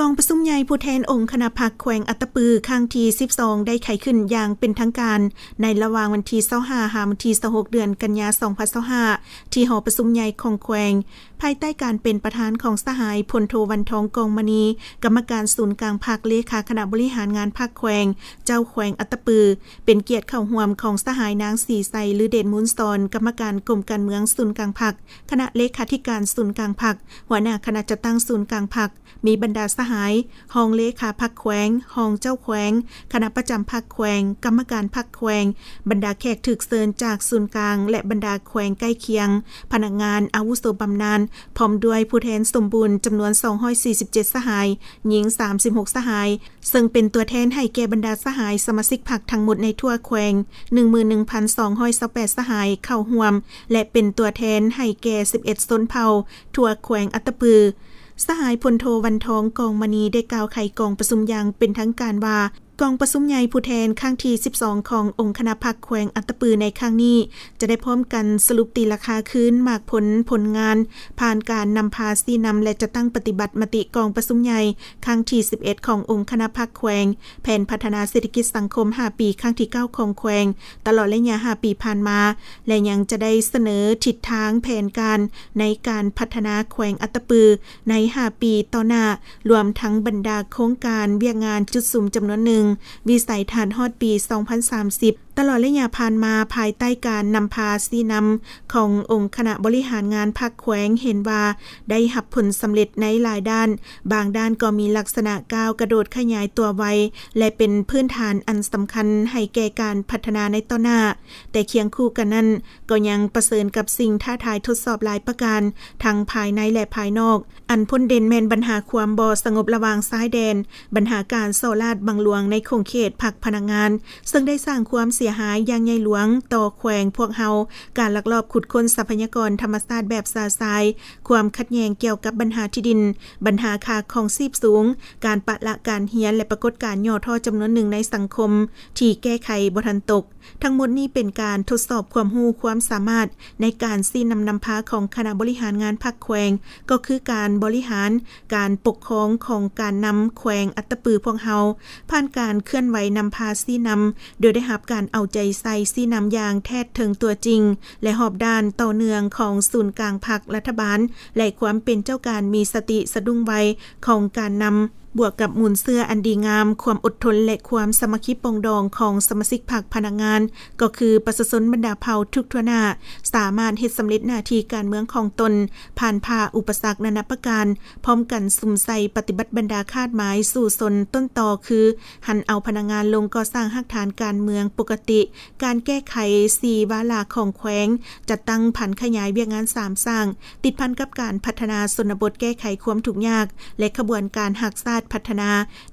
กองประชุมใหญ่ผู้แทนองค์คณะพรรคแขวงอัตตปือครั้งที่12ได้ไขขึ้นอย่างเป็นทางการในระหว่างวันที่25หาวันที่26เดือนกันยายน2025ที่หอประชุมใหญ่ของแขวงภายใต้การเป็นประธานของสหายพลโทวันทองกองมณีกรรมการศูนย์กลางพรรคเลขาคณะบริหารงานพรรคแขวงเจ้าแขวงอัตตปือเป็นเกียรติเข้าร่วมของสหายนางศรีไสลือเดชมูลสอนกรรมการกรมการเมืองศูนย์กลางพรรคคณะเลขาธิการศูนย์กลางพรรคหัวหน้าคณะจัดตั้งศูนย์กลางพรรคมีบรรดาสหายห้องเลขาพรรคแขวงห้องเจ้าแขวงคณะประจำพรรคแขวงกรรมการพรรคแขวงบรรดาแขกถึกเชิญจากศูนย์กลางและบรรดาแขวงใกล้เคียงพนักงานอาวุโสบำนาญพร้อมด้วยผู้แทนสมบูรณ์จำนวน247สหายหญิง36สหายซึ่งเป็นตัวแทนให้แก่บรรดาสหายสมาชิกพรรคทั้งหมดในทั่วแขวง 11,228 สหายเข้าร่วมและเป็นตัวแทนให้แก่11ชนเผ่าทั่วแขวงอัตตปือสหายพลโทวันทองกองมณีได้กล่าวไขกองประชุมอย่างเป็นทางการว่ากองประชุมใหญ่ผู้แทนครั้งที่12ขององค์คณะพรรคแขวงอัตตปือในครั้งนี้จะได้พร้อมกันสรุปตีราคาคืนมากผลงานผ่านการนำพาซีนำและจะตั้งปฏิบัติมติกองประชุมใหญ่ครั้งที่11ขององค์คณะพรรคแขวงแผนพัฒนาเศรษฐกิจสังคม5ปีครั้งที่9ของแขวงตลอดระยะ5ปีผ่านมาและยังจะได้เสนอทิศทางแผนการในการพัฒนาแขวงอัตตปือใน5ปีต่อหน้ารวมทั้งบรรดาโครงการเวียกงานจุดสุ่มจำนวนหนึ่งวิสัยทัศน์ฮอดปี 2030 ตลอดระยะผ่านมาภายใต้การนำพาซีนำขององค์คณะบริหารงานพรรคแขวงเห็นว่าได้รับผลสำเร็จในหลายด้านบางด้านก็มีลักษณะก้าวกระโดดขยายตัวไวและเป็นพื้นฐานอันสำคัญให้แก่การพัฒนาในต่อหน้าแต่เคียงคู่กันนั้นก็ยังประเสริญกับสิ่งท้าทายทดสอบหลายประการทั้งภายในและภายนอกอันพ้นเด่นแม่นปัญหาความบ่สงบระหว่างชายแดนปัญหาการโซลาดบังหลวงในคงเขตพรรคพนักงานซึ่งได้สร้างความเสียหายอย่างใหญ่หลวงต่อแขวงพวกเฮาการลักลอบขุดค้นทรัพยากรธรรมชาติแบบซาซายความขัดแย้งเกี่ยวกับปัญหาที่ดินปัญหาค่าของชีพสูงการปะละการเฮียนและปรากฏการณ์ย่อท่อจำนวนหนึ่งในสังคมที่แก้ไขบ่ทันตกทั้งหมดนี้เป็นการทดสอบความรู้ความสามารถในการซีนำพาของคณะบริหารงานพรรคแขวงก็คือการบริหารการปกครองของการนำแขวงอัตตปือพวกเฮาผ่านการเคลื่อนไหวนำพาซีนำโดยได้รับการเอาใจใส่ซีนำอย่างแท้ถึงตัวจริงและหอบด้านต่อเนื่องของศูนย์กลางพรรครัฐบาลและความเป็นเจ้าการมีสติสะดุ้งไวของการนำบวกกับมูลเสื้ออันดีงามความอดทนและความสามัคคีปองดองของสมาชิกพรรคพนักงานก็คือประชาชนบรรดาเผ่าทุกทั่วหน้าสามารถเฮ็ดสำเร็จหน้าที่การเมืองของตนผ่านผ่าอุปสรรคนานาประการพร้อมกันสุมใส่ปฏิบัติบรรดาคาดหมายสู่สนต้นต่อคือหันเอาพนักงานลงก่อสร้างรากฐานการเมืองปกติการแก้ไข4วาระของแขวงจัดตั้งผันขยายเวียกงาน3สร้างติดพันกับการพัฒนาชนบทแก้ไขความทุกข์ยากและขบวนการหักษาพัฒนา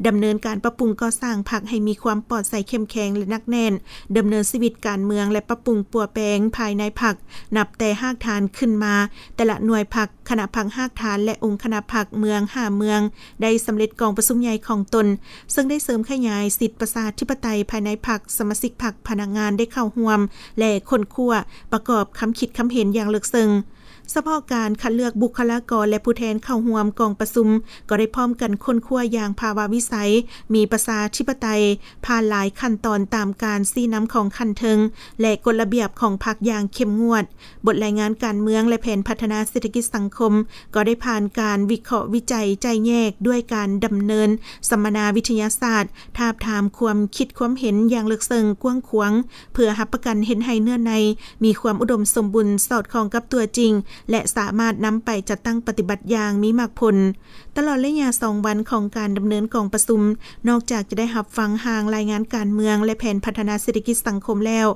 ดำเนินการปรับปรุงก่อสร้างพรรคให้มีความปลอดภัยเข้มแข็งและหนักแน่นดำเนินชีวิตการเมืองและปรับปรุงปัวแปลงภายในพรรคนับแต่รากฐานขึ้นมาแต่ละหน่วยพรรคคณะพรรครากฐานและองค์คณะพรรคเมือง5เมืองได้สำเร็จกองประชุมใหญ่ของตนซึ่งได้เสริมขยายสิทธิประชาธิปไตยภายในพรรคสมาชิกพรรคพนักงานได้เข้าร่วมและค้นคว้าประกอบคำคิดคำเห็นอย่างลึกซึ้งเฉพาะการคัดเลือกบุคลากรและผู้แทนเข้าร่วมกองประชุมก็ได้พร้อมกันค้นคว้าอย่างภาวะวิสัยมีประชาธิปไตยผ่านหลายขั้นตอนตามการซี้นำของขั้นเทิงและกฎระเบียบของพรรคอย่างเข้มงวดบทรายงานการเมืองและแผนพัฒนาเศรษฐกิจสังคมก็ได้ผ่านการวิเคราะห์วิจัยใจแยกด้วยการดำเนินสัมมนาวิทยาศาสตร์ทาบทามความคิดความเห็นอย่างลึกซึ้งกว้างขวางเพื่อรับประกันเห็นให้เนื้อในมีความอุดมสมบูรณ์สอดคล้องกับตัวจริงและสามารถนำไปจัดตั้งปฏิบัติอย่างมีมากผลตลอดระยะ2วันของการดำเนินกองประชุมนอกจากจะได้รับฟังห่างรายงานการเมืองและแผนพัฒนาเศรษฐกิจสังคมแล้ว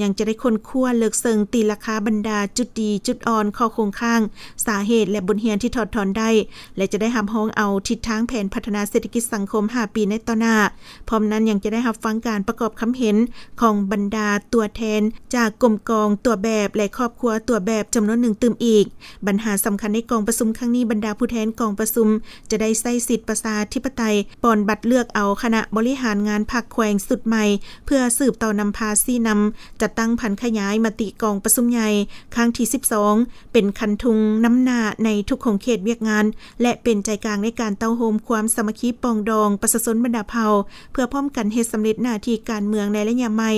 ยังจะได้ค้นคว้าลึกซึ้งตีราคาบรรดาจุดดีจุดอ่อนข้อคงข้างสาเหตุและบทเรียนที่ถอดถอนได้และจะได้รับห้องเอาทิศทางแผนพัฒนาเศรษฐกิจสังคม5ปีในต่อหน้าพร้อมนั้นยังจะได้รับฟังการประกอบคำเห็นของบรรดาตัวแทนจากกรมกองตัวแบบและครอบครัวตัวแบบจำนวนหนึ่งตื่มอี อีกปัญหาสำคัญในกองประชุมครั้งนี้บรรดาผู้แทนกองประชุมจะได้ใช้สิทธิประชาธิปไตยปอนบัตรเลือกเอาคณะบริหารงานพรรคแขวงสุดใหม่เพื่อสืบต่อนำพาซี่นำจัดตั้งผันขยายมติกองประชุมใหญ่ครั้งที่12เป็นคันทุงน้ำหน้าในทุกของเขตเวียกงานและเป็นใจกลางในการเต้าโฮมความสามัคคีปองดองประชาชนบรรดาเผ่าเพื่อพร้อมกันเฮ็ดสำเร็จหน้าที่การเมืองในระยะใหม่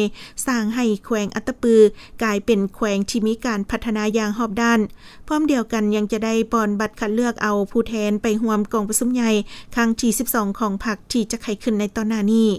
สร้างให้แขวงอัตตปือกลายเป็นแขวงที่มีการพัฒนาอย่างรอบด้านพร้อมเดียวกันยังจะได้ปอนบัตรคัดเลือกเอาผู้แทนไปร่วมกองประชุมใหญ่ครั้งที่12ของพรรคที่จะไขขึ้นในตอนหน้านี้